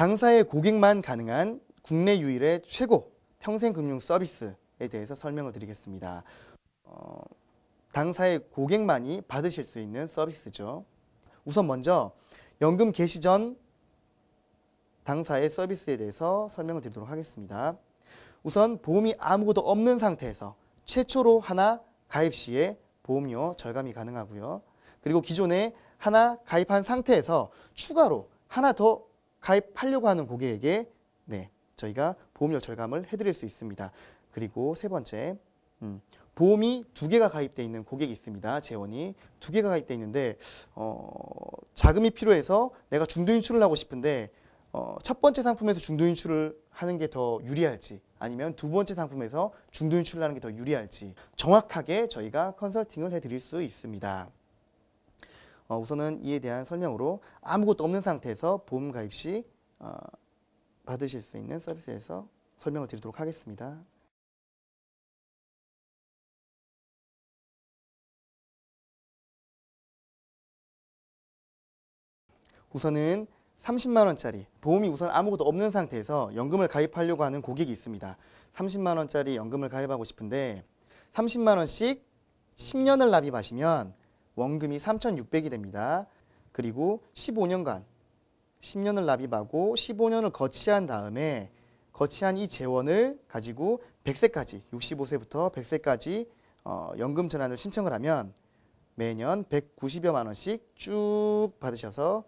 당사의 고객만 가능한 국내 유일의 최고 평생금융 서비스에 대해서 설명을 드리겠습니다. 당사의 고객만이 받으실 수 있는 서비스죠. 우선 먼저 연금 개시 전 당사의 서비스에 대해서 설명을 드리도록 하겠습니다. 우선 보험이 아무것도 없는 상태에서 최초로 하나 가입 시에 보험료 절감이 가능하고요. 그리고 기존에 하나 가입한 상태에서 추가로 하나 더 가입하려고 하는 고객에게 저희가 보험료 절감을 해드릴 수 있습니다. 그리고 세 번째, 보험이 2개가 가입되어 있는 고객이 있습니다. 재원이 2개가 가입되어 있는데 자금이 필요해서 내가 중도 인출을 하고 싶은데 첫 번째 상품에서 중도 인출을 하는 게 더 유리할지 아니면 두 번째 상품에서 중도 인출을 하는 게 더 유리할지 정확하게 저희가 컨설팅을 해드릴 수 있습니다. 우선은 이에 대한 설명으로 아무것도 없는 상태에서 보험 가입 시 받으실 수 있는 서비스에서 설명을 드리도록 하겠습니다. 우선은 30만 원짜리 보험이 우선 아무것도 없는 상태에서 연금을 가입하려고 하는 고객이 있습니다. 30만 원짜리 연금을 가입하고 싶은데 30만 원씩 10년을 납입하시면 원금이 3,600이 됩니다. 그리고 15년간 10년을 납입하고 15년을 거치한 다음에 거치한 이 재원을 가지고 100세까지 65세부터 100세까지 연금 전환을 신청을 하면 매년 190여만 원씩 쭉 받으셔서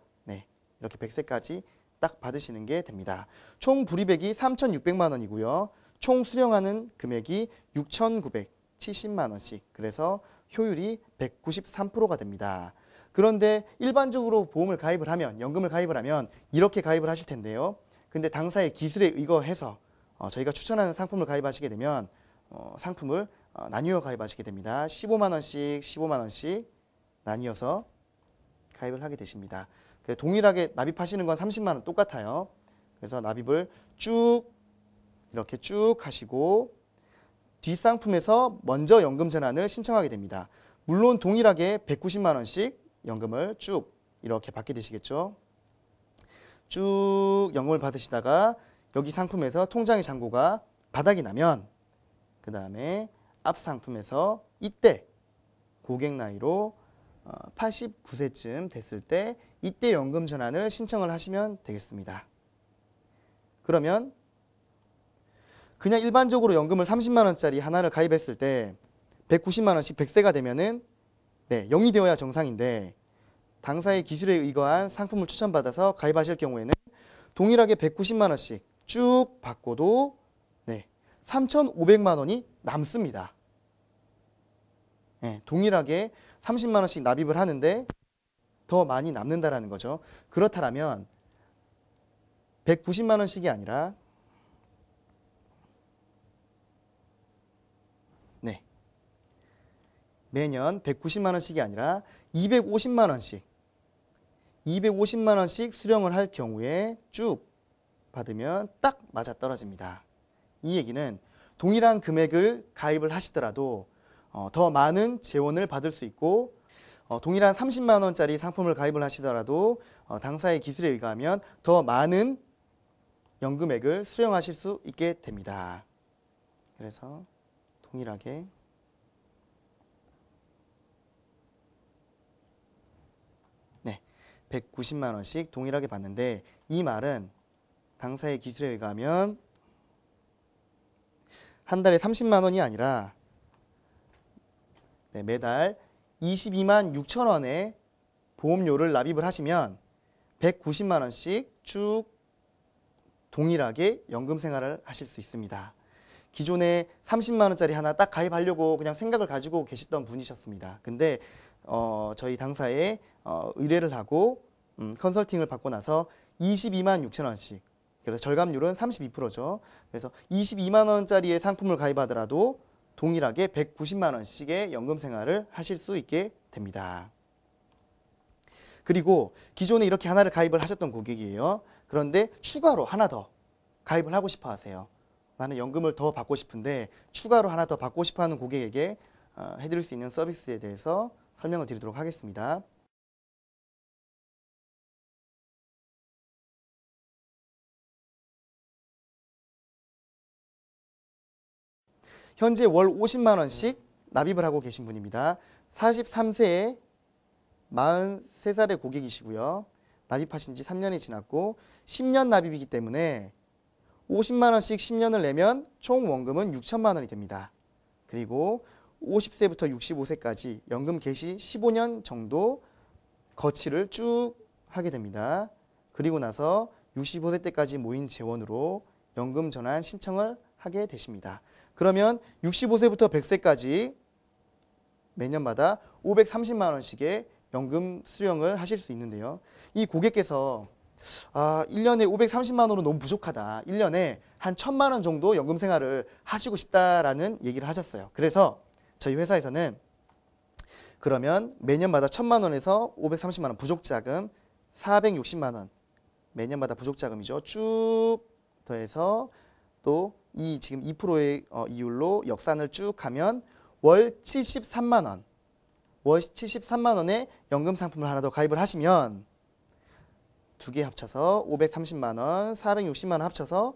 이렇게 100세까지 딱 받으시는 게 됩니다. 총 불이백이 3,600만 원이고요. 총 수령하는 금액이 6,970만 원씩. 그래서 효율이 193%가 됩니다. 그런데 일반적으로 보험을 가입을 하면, 연금을 가입을 하면 이렇게 가입을 하실 텐데요. 근데 당사의 기술에 의거해서 저희가 추천하는 상품을 가입하시게 되면 상품을 나뉘어 가입하시게 됩니다. 15만 원씩 15만 원씩 나뉘어서 가입을 하게 되십니다. 그래서 동일하게 납입하시는 건 30만 원 똑같아요. 그래서 납입을 쭉 이렇게 쭉 하시고 뒷상품에서 먼저 연금 전환을 신청하게 됩니다. 물론 동일하게 190만 원씩 연금을 쭉 이렇게 받게 되시겠죠. 쭉 연금을 받으시다가 여기 상품에서 통장의 잔고가 바닥이 나면 그 다음에 앞 상품에서 이때 고객 나이로 89세쯤 됐을 때 이때 연금 전환을 신청을 하시면 되겠습니다. 그러면 그냥 일반적으로 연금을 30만 원짜리 하나를 가입했을 때 190만 원씩 100세가 되면은 0이 되어야 정상인데 당사의 기술에 의거한 상품을 추천받아서 가입하실 경우에는 동일하게 190만 원씩 쭉 받고도 3,500만 원이 남습니다. 동일하게 30만 원씩 납입을 하는데 더 많이 남는다라는 거죠. 그렇다면 190만 원씩이 아니라 매년 190만 원씩이 아니라 250만 원씩 수령을 할 경우에 쭉 받으면 딱 맞아떨어집니다. 이 얘기는 동일한 금액을 가입을 하시더라도 더 많은 재원을 받을 수 있고 동일한 30만 원짜리 상품을 가입을 하시더라도 당사의 기술에 의하면 더 많은 연금액을 수령하실 수 있게 됩니다. 그래서 동일하게 190만 원씩 동일하게 받는데 이 말은 당사의 기술에 의하면 한 달에 30만 원이 아니라 매달 22만 6천 원의 보험료를 납입을 하시면 190만 원씩 쭉 동일하게 연금 생활을 하실 수 있습니다. 기존에 30만 원짜리 하나 딱 가입하려고 그냥 생각을 가지고 계셨던 분이셨습니다. 근데 저희 당사에 의뢰를 하고 컨설팅을 받고 나서 22만 6천 원씩 그래서 절감률은 32%죠. 그래서 22만 원짜리의 상품을 가입하더라도 동일하게 190만 원씩의 연금 생활을 하실 수 있게 됩니다. 그리고 기존에 이렇게 하나를 가입을 하셨던 고객이에요. 그런데 추가로 하나 더 가입을 하고 싶어 하세요. 나는 연금을 더 받고 싶은데 추가로 하나 더 받고 싶어 하는 고객에게 해드릴 수 있는 서비스에 대해서 설명을 드리도록 하겠습니다. 현재 월 50만 원씩 납입을 하고 계신 분입니다. 43세에 43살의 고객이시고요. 납입하신 지 3년이 지났고 10년 납입이기 때문에 50만 원씩 10년을 내면 총 원금은 6천만 원이 됩니다. 그리고 50세부터 65세까지 연금 개시 15년 정도 거치를 쭉 하게 됩니다. 그리고 나서 65세 때까지 모인 재원으로 연금 전환 신청을 하게 되십니다. 그러면 65세부터 100세까지 매년마다 530만 원씩의 연금 수령을 하실 수 있는데요. 이 고객께서 1년에 530만 원으로 너무 부족하다. 1년에 한 1,000만 원 정도 연금 생활을 하시고 싶다라는 얘기를 하셨어요. 그래서 저희 회사에서는 그러면 매년마다 1,000만 원에서 530만 원 부족자금 460만 원 매년마다 부족자금이죠. 쭉 더해서 또 이 지금 2%의 이율로 역산을 쭉 하면 월 73만 원, 월 73만 원의 연금 상품을 하나 더 가입을 하시면 두 개 합쳐서 530만 원, 460만 원 합쳐서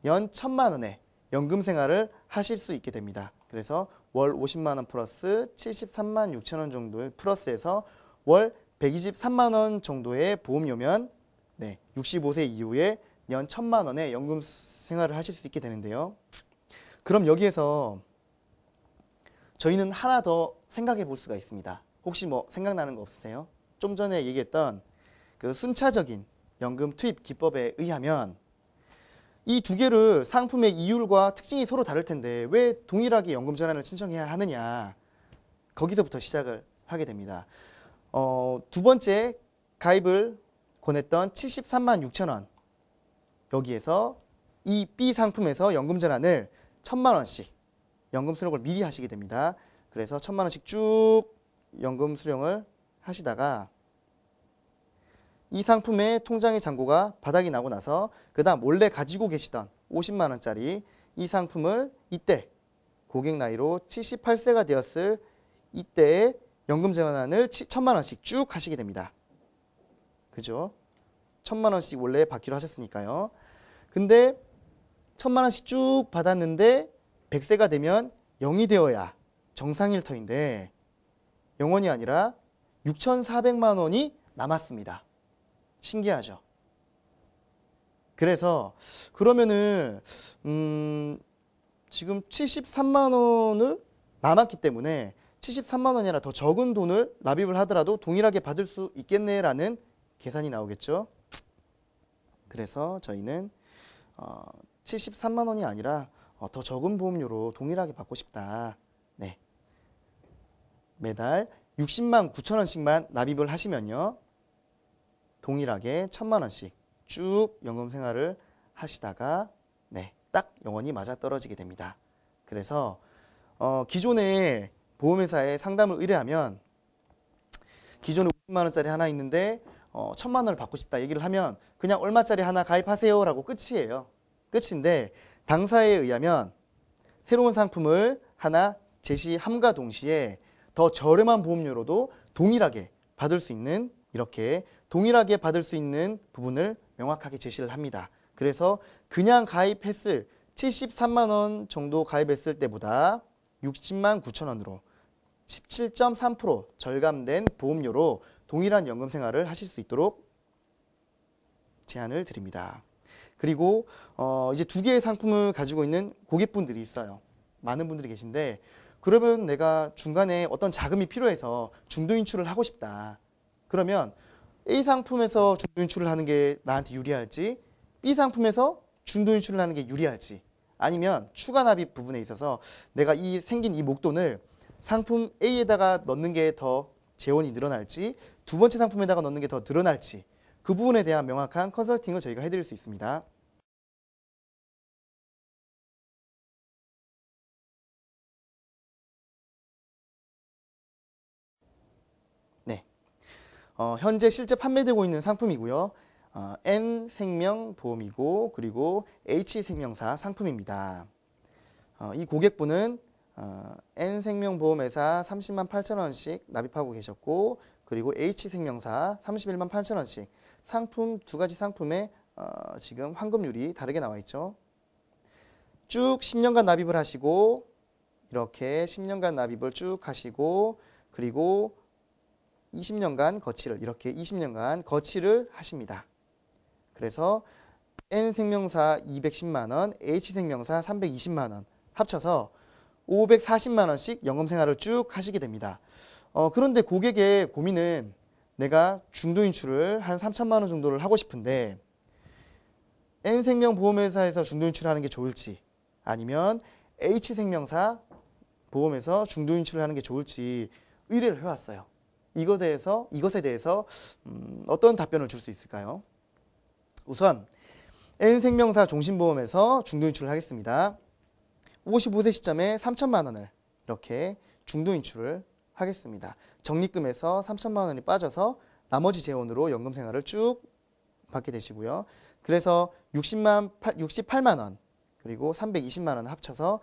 연 1,000만 원의 연금 생활을 하실 수 있게 됩니다. 그래서 월 50만 원 플러스 73만 6천 원 정도의 플러스에서 월 123만 원 정도의 보험료면 65세 이후에 연 1,000만 원의 연금 생활을 하실 수 있게 되는데요. 그럼 여기에서 저희는 하나 더 생각해 볼 수가 있습니다. 혹시 뭐 생각나는 거 없으세요? 좀 전에 얘기했던 그 순차적인 연금 투입 기법에 의하면 이 두 개를 상품의 이율과 특징이 서로 다를 텐데 왜 동일하게 연금 전환을 신청해야 하느냐, 거기서부터 시작을 하게 됩니다. 두 번째 가입을 권했던 73만 6천 원, 여기에서 이 B 상품에서 연금 전환을 1,000만 원씩 연금 수령을 미리 하시게 됩니다. 그래서 1,000만 원씩 쭉 연금 수령을 하시다가 이 상품의 통장의 잔고가 바닥이 나고 나서 그 다음 원래 가지고 계시던 50만 원짜리 이 상품을 이때 고객 나이로 78세가 되었을 이때에 연금 전환을 1,000만 원씩 쭉 하시게 됩니다. 그죠? 1,000만 원씩 원래 받기로 하셨으니까요. 근데 1,000만 원씩 쭉 받았는데 100세가 되면 0이 되어야 정상일터인데 0원이 아니라 6,400만 원이 남았습니다. 신기하죠? 그래서 그러면은 지금 73만 원을 남았기 때문에 73만 원이 아니라 더 적은 돈을 납입을 하더라도 동일하게 받을 수 있겠네라는 계산이 나오겠죠. 그래서 저희는 73만 원이 아니라 더 적은 보험료로 동일하게 받고 싶다. 네. 매달 60만 9천 원씩만 납입을 하시면요. 동일하게 1,000만 원씩 쭉 연금 생활을 하시다가 딱 영원히 맞아떨어지게 됩니다. 그래서 기존에 보험회사에 상담을 의뢰하면 기존에 50만 원짜리 하나 있는데 1,000만 원을 받고 싶다 얘기를 하면 그냥 얼마짜리 하나 가입하세요 라고 끝이에요. 끝인데 당사에 의하면 새로운 상품을 하나 제시함과 동시에 더 저렴한 보험료로도 동일하게 받을 수 있는, 이렇게 동일하게 받을 수 있는 부분을 명확하게 제시를 합니다. 그래서 그냥 가입했을 73만 원 정도 가입했을 때보다 60만 9천 원으로 17.3% 절감된 보험료로 동일한 연금 생활을 하실 수 있도록 제안을 드립니다. 그리고 이제 두 개의 상품을 가지고 있는 고객분들이 있어요. 많은 분들이 계신데 그러면 내가 중간에 어떤 자금이 필요해서 중도 인출을 하고 싶다. 그러면 A 상품에서 중도 인출을 하는 게 나한테 유리할지, B 상품에서 중도 인출을 하는 게 유리할지, 아니면 추가 납입 부분에 있어서 내가 생긴 이 목돈을 상품 A에다가 넣는 게 더 재원이 늘어날지, 두 번째 상품에다가 넣는 게 더 늘어날지, 그 부분에 대한 명확한 컨설팅을 저희가 해드릴 수 있습니다. 네, 현재 실제 판매되고 있는 상품이고요. N생명보험이고 그리고 H생명사 상품입니다. 이 고객분은 N생명보험회사 30만 8천 원씩 납입하고 계셨고 그리고 H생명사 31만 8천 원씩 상품 두 가지 상품에 지금 환급률이 다르게 나와 있죠. 쭉 10년간 납입을 하시고 이렇게 10년간 납입을 쭉 하시고 그리고 20년간 거치를 이렇게 20년간 거치를 하십니다. 그래서 N생명사 210만 원, H생명사 320만 원 합쳐서 540만 원씩 연금 생활을 쭉 하시게 됩니다. 그런데 고객의 고민은 내가 중도인출을 한 3천만 원 정도를 하고 싶은데 N생명보험회사에서 중도인출을 하는 게 좋을지 아니면 H생명사 보험에서 중도인출을 하는 게 좋을지 의뢰를 해왔어요. 이것에 대해서 어떤 답변을 줄 수 있을까요? 우선 N생명사 종신보험에서 중도인출을 하겠습니다. 55세 시점에 3천만 원을 이렇게 중도인출을 하겠습니다. 적립금에서 3천만 원이 빠져서 나머지 재원으로 연금 생활을 쭉 받게 되시고요. 그래서 68만 원 그리고 320만 원 합쳐서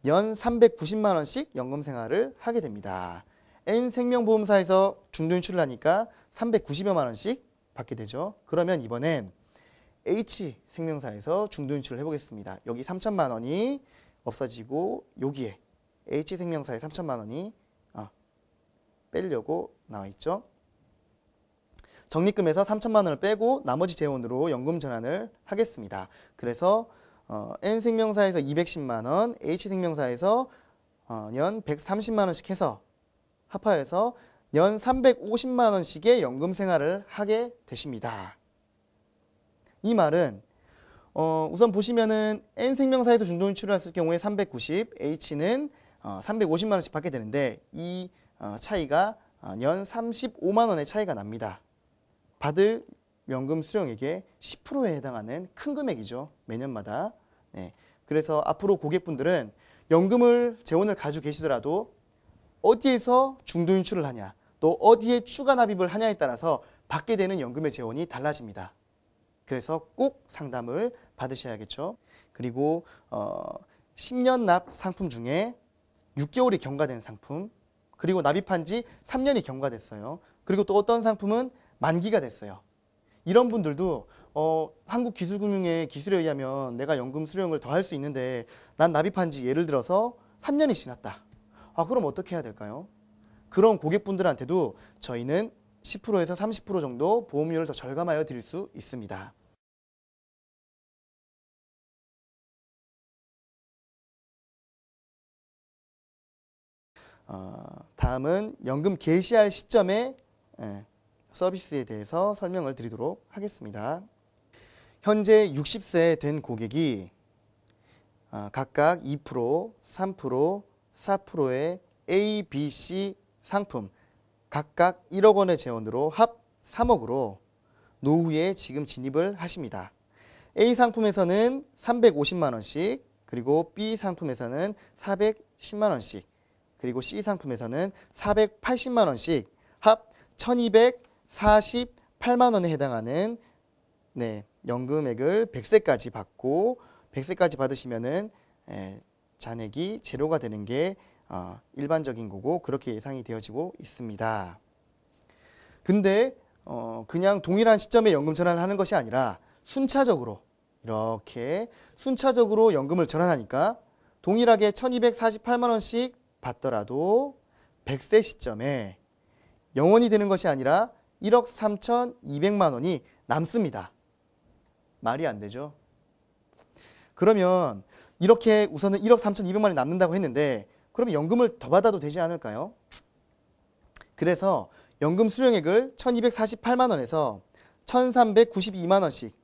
연 390만 원씩 연금 생활을 하게 됩니다. N생명보험사에서 중도인출을 하니까 390여만 원씩 받게 되죠. 그러면 이번엔 H생명사에서 중도인출을 해보겠습니다. 여기 3천만 원이 없어지고 여기에 H생명사에 3천만 원이 빼려고 나와 있죠. 적립금에서 3천만 원을 빼고 나머지 재원으로 연금 전환을 하겠습니다. 그래서 N생명사에서 210만 원, H생명사에서 연 130만 원씩 해서 합하여서 연 350만 원씩의 연금 생활을 하게 되십니다. 이 말은 우선 보시면은 N생명사에서 중도인출을 했을 경우에 390, H는 350만 원씩 받게 되는데 이 차이가 연 35만 원의 차이가 납니다. 받을 연금 수령액의 10%에 해당하는 큰 금액이죠. 매년마다. 네. 그래서 앞으로 고객분들은 연금을 재원을 가지고 계시더라도 어디에서 중도인출을 하냐 또 어디에 추가 납입을 하냐에 따라서 받게 되는 연금의 재원이 달라집니다. 그래서 꼭 상담을 받으셔야겠죠. 그리고 10년 납 상품 중에 6개월이 경과된 상품 그리고 납입한 지 3년이 경과됐어요. 그리고 또 어떤 상품은 만기가 됐어요. 이런 분들도 한국기술금융의 기술에 의하면 내가 연금 수령을 더 할 수 있는데 난 납입한 지 예를 들어서 3년이 지났다. 그럼 어떻게 해야 될까요? 그런 고객분들한테도 저희는 10%에서 30% 정도 보험료를 더 절감하여 드릴 수 있습니다. 다음은 연금 개시할 시점의 서비스에 대해서 설명을 드리도록 하겠습니다. 현재 60세 된 고객이 각각 2%, 3%, 4%의 A, B, C 상품 각각 1억 원의 재원으로 합 3억으로 노후에 지금 진입을 하십니다. A 상품에서는 350만 원씩 그리고 B 상품에서는 410만 원씩 그리고 C 상품에서는 480만 원씩 합 1248만 원에 해당하는 연금액을 100세까지 받고 100세까지 받으시면은 잔액이 제로가 되는 게 일반적인 거고 그렇게 예상이 되어지고 있습니다. 근데 그냥 동일한 시점에 연금 전환을 하는 것이 아니라 순차적으로 이렇게 순차적으로 연금을 전환하니까 동일하게 1248만 원씩 받더라도 100세 시점에 영원이 되는 것이 아니라 1억 3,200만 원이 남습니다. 말이 안 되죠. 그러면 이렇게 우선은 1억 3,200만 원이 남는다고 했는데 그러면 연금을 더 받아도 되지 않을까요? 그래서 연금 수령액을 1,248만 원에서 1,392만 원씩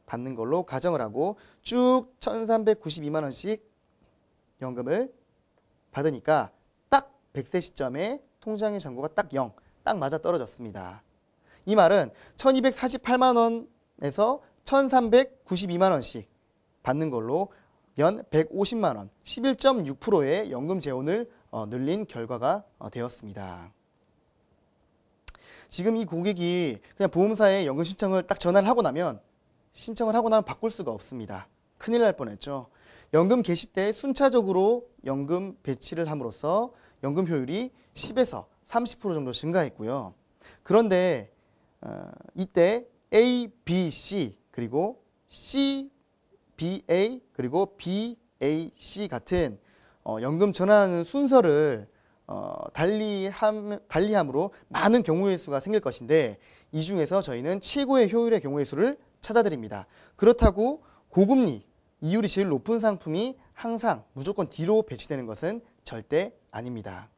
받는 걸로 가정을 하고 쭉 1,392만 원씩 연금을 받으니까 딱 100세 시점에 통장의 잔고가 딱 0, 딱 맞아 떨어졌습니다. 이 말은 1,248만 원에서 1,392만 원씩 받는 걸로 연 150만 원, 11.6%의 연금 재원을 늘린 결과가 되었습니다. 지금 이 고객이 그냥 보험사에 연금 신청을 딱 전화를 하고 나면 바꿀 수가 없습니다. 큰일 날 뻔했죠. 연금 개시 때 순차적으로 연금 배치를 함으로써 연금 효율이 10에서 30% 정도 증가했고요. 그런데 이때 A, B, C 그리고 C, BA 그리고 BAC 같은 연금 전환하는 순서를 달리함으로 많은 경우의 수가 생길 것인데 이 중에서 저희는 최고의 효율의 경우의 수를 찾아드립니다. 그렇다고 고금리, 이율이 제일 높은 상품이 항상 무조건 D로 배치되는 것은 절대 아닙니다.